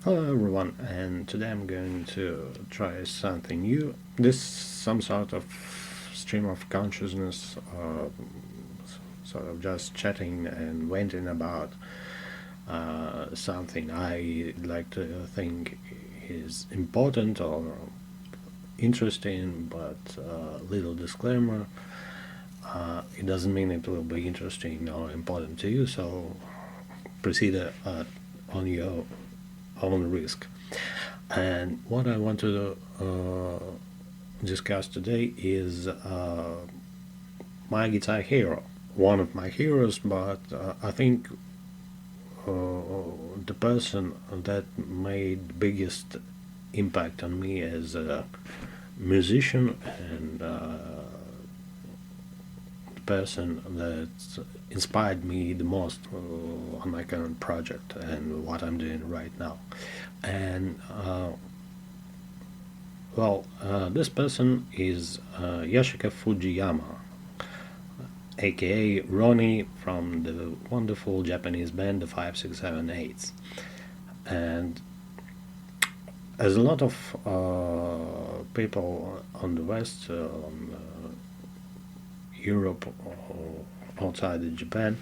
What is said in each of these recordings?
Hello everyone, and today I'm going to try something new. This some sort of stream of consciousness, sort of just chatting and venting about something I like to think is important or interesting, but little disclaimer. It doesn't mean it will be interesting or important to you, so proceed on your own risk. And what I want to discuss today is my guitar hero. One of my heroes, but I think the person that made biggest impact on me as a musician and the person that inspired me the most on my current project and what I'm doing right now. And this person is Yoshiko Fujiyama, aka Ronnie from the wonderful Japanese band the 5678s. And as a lot of people on the West, Europe, or outside of Japan,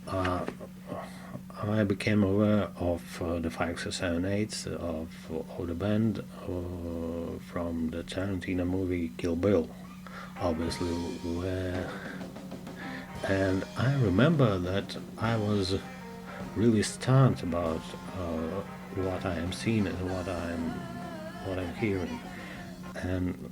I became aware of the 5678s, of the band from the Tarantino movie Kill Bill, obviously. And I remember that I was really stunned about what I am seeing and what I'm hearing. And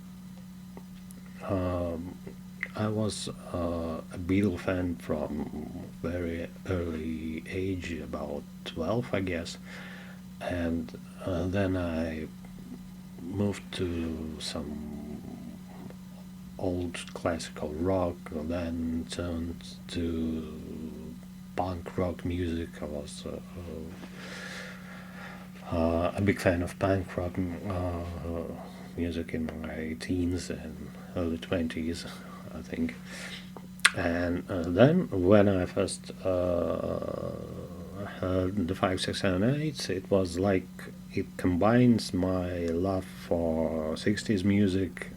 I was a Beatle fan from very early age, about 12, I guess. And then I moved to some old classical rock, then turned to punk rock music. I was a big fan of punk rock music in my teens and early 20s, I think. And then when I first heard the 5678, it was like it combines my love for 60s music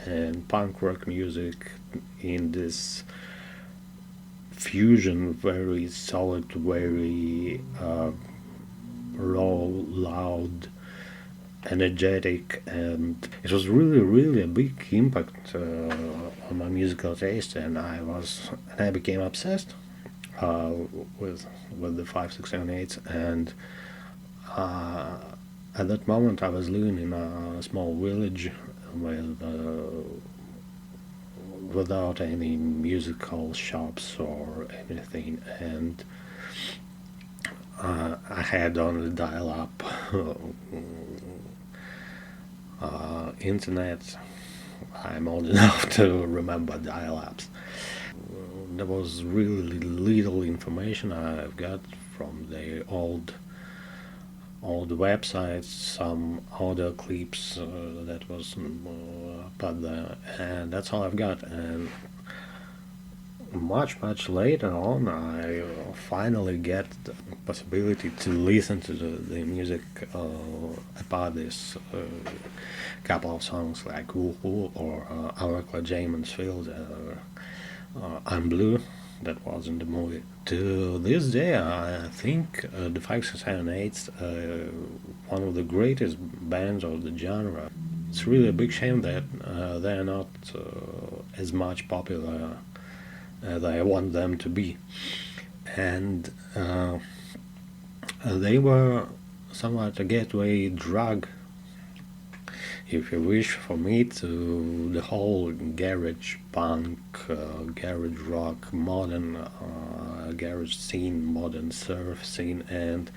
and punk rock music in this fusion, very solid, very raw, loud, energetic, and it was really a big impact on my musical taste, and I became obsessed with the 5678s. And at that moment I was living in a small village with without any musical shops or anything, and I had only dial-up internet. I'm old enough to remember dial-ups. There was really little information I've got from the old websites, some audio clips that was put there, and that's all I've got. And much later on, I finally get the possibility to listen to the music about this couple of songs like Woo or Oracle Jamon's Field, I'm Blue, that was in the movie. To this day, I think the 5678's one of the greatest bands of the genre. It's really a big shame that they're not as much popular as I want them to be. And they were somewhat a gateway drug, if you wish, for me to the whole garage punk, garage rock, modern garage scene, modern surf scene, and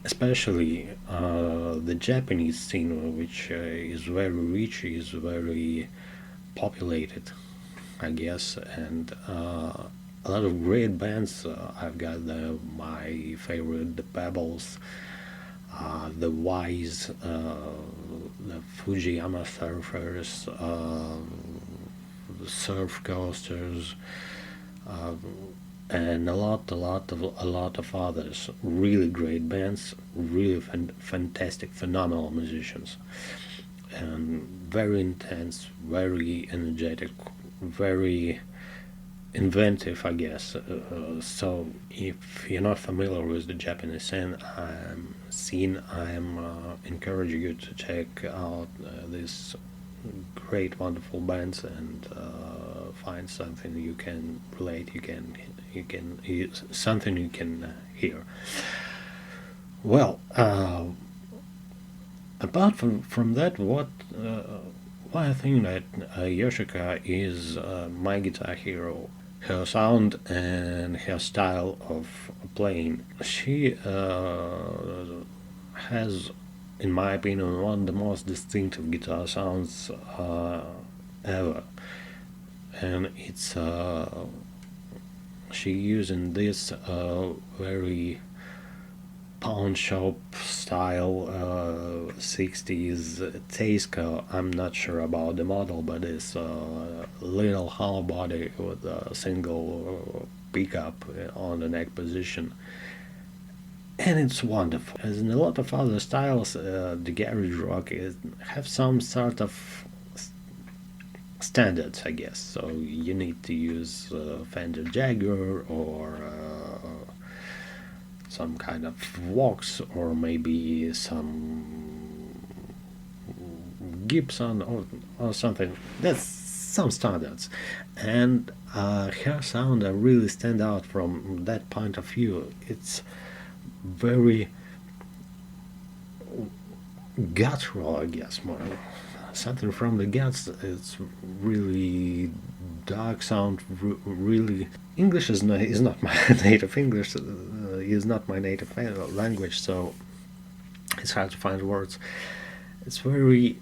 especially the Japanese scene, which is very rich, is very populated, I guess, and a lot of great bands. I've got my favorite, the Pebbles, the Wise, the Fujiyama Surfers, the Surf Coasters, and a lot of others. Really great bands, really fantastic, phenomenal musicians, and very intense, very energetic, very inventive, I guess. So if you're not familiar with the Japanese scene, I'm encouraging you to check out these great, wonderful bands and find something you can relate. Something you can hear. Well, apart from that, why I think that Yoshika is my guitar hero. Her sound and her style of playing. She has, in my opinion, one of the most distinctive guitar sounds ever, and it's she using this very pawn shop style 60s Tasco. I'm not sure about the model, but it's a little hollow body with a single pickup on the neck position. And it's wonderful. As in a lot of other styles, the garage rock have some sort of standards, I guess. So you need to use Fender Jaguar or some kind of Vox, or maybe some Gibson, or something. That's some standards, and her sound really stand out from that point of view. It's very guttural, I guess, more something from the guts. It's really dark sound, really. English is not my native English. Is not my native language, so it's hard to find words. It's very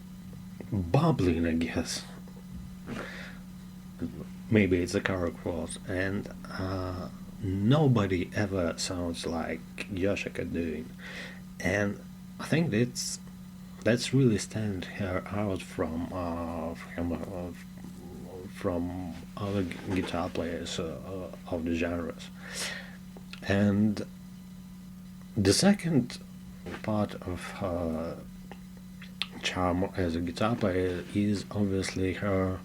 bubbling, I guess. Maybe it's a correct word, and nobody ever sounds like Yoshika doing, and I think that's really stand her out from other guitar players of the genres. And the second part of her charm as a guitar player is obviously her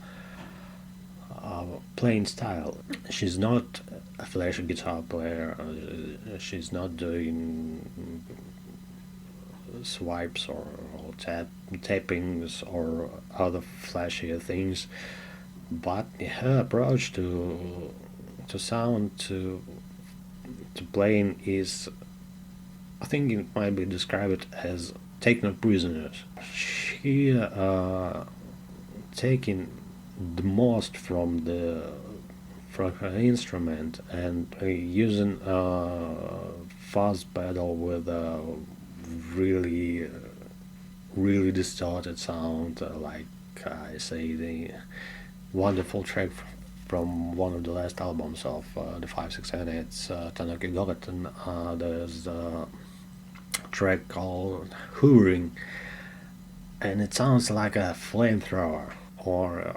playing style. She's not a flashy guitar player. She's not doing swipes or tappings or other flashier things, but her approach to sound to playing is, I think it might be described as take no prisoners. She taking the most from her instrument and using a fuzz pedal with a really really distorted sound, like I say, the wonderful track from one of the last albums of the 568. It's Tanaka Gogoten. There's a track called Hoovering, and it sounds like a flamethrower, or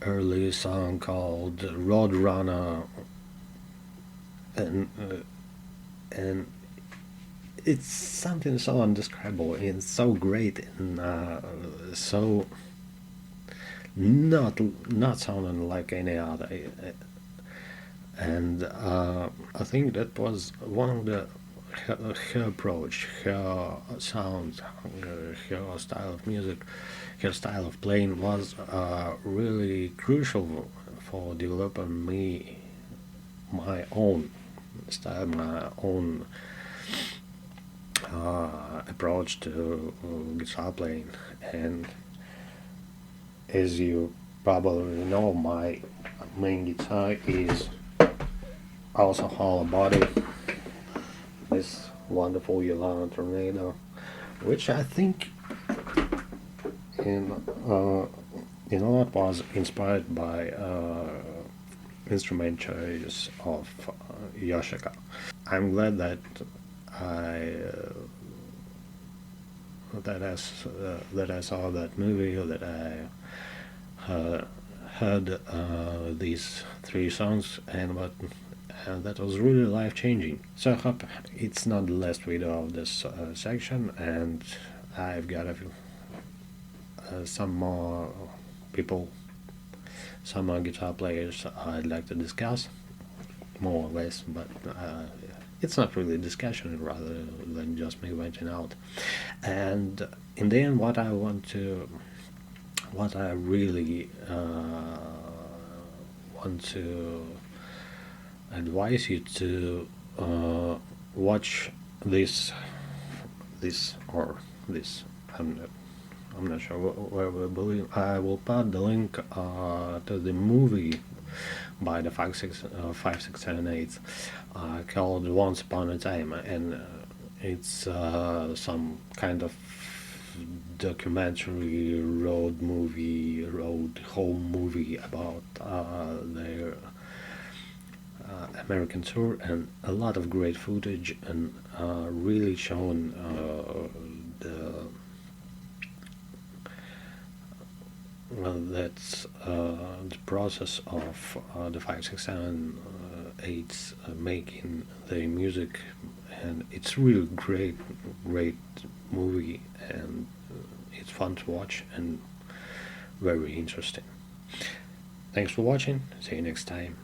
early song called Roadrunner, and it's something so indescribable and so great, and so not sounding like any other. And I think that was one of her approach, her sound, her style of music, her style of playing was really crucial for developing my own style, my own approach to guitar playing. And as you probably know, my main guitar is also hollow body, this wonderful Yolanda Tornado, which I think in a lot was inspired by instrument choice of Yoshika. I'm glad that I that I saw that movie, or that I heard these 3 songs, and that was really life-changing. So I hope it's not the last video of this section, and I've got some more people, some more guitar players I'd like to discuss, more or less, but it's not really a discussion rather than just me venting out. And in the end, what I really want to advise you to watch this or this. I'm not sure where we believe. I will put the link to the movie by the 5, 6, 7, 8 called Once Upon a Time, and it's some kind of documentary road home movie about their American tour, and a lot of great footage, and really showing that's the process of the 5, 6, 7, 8 making the music, and it's really great movie, and it's fun to watch and very interesting. Thanks for watching. See you next time.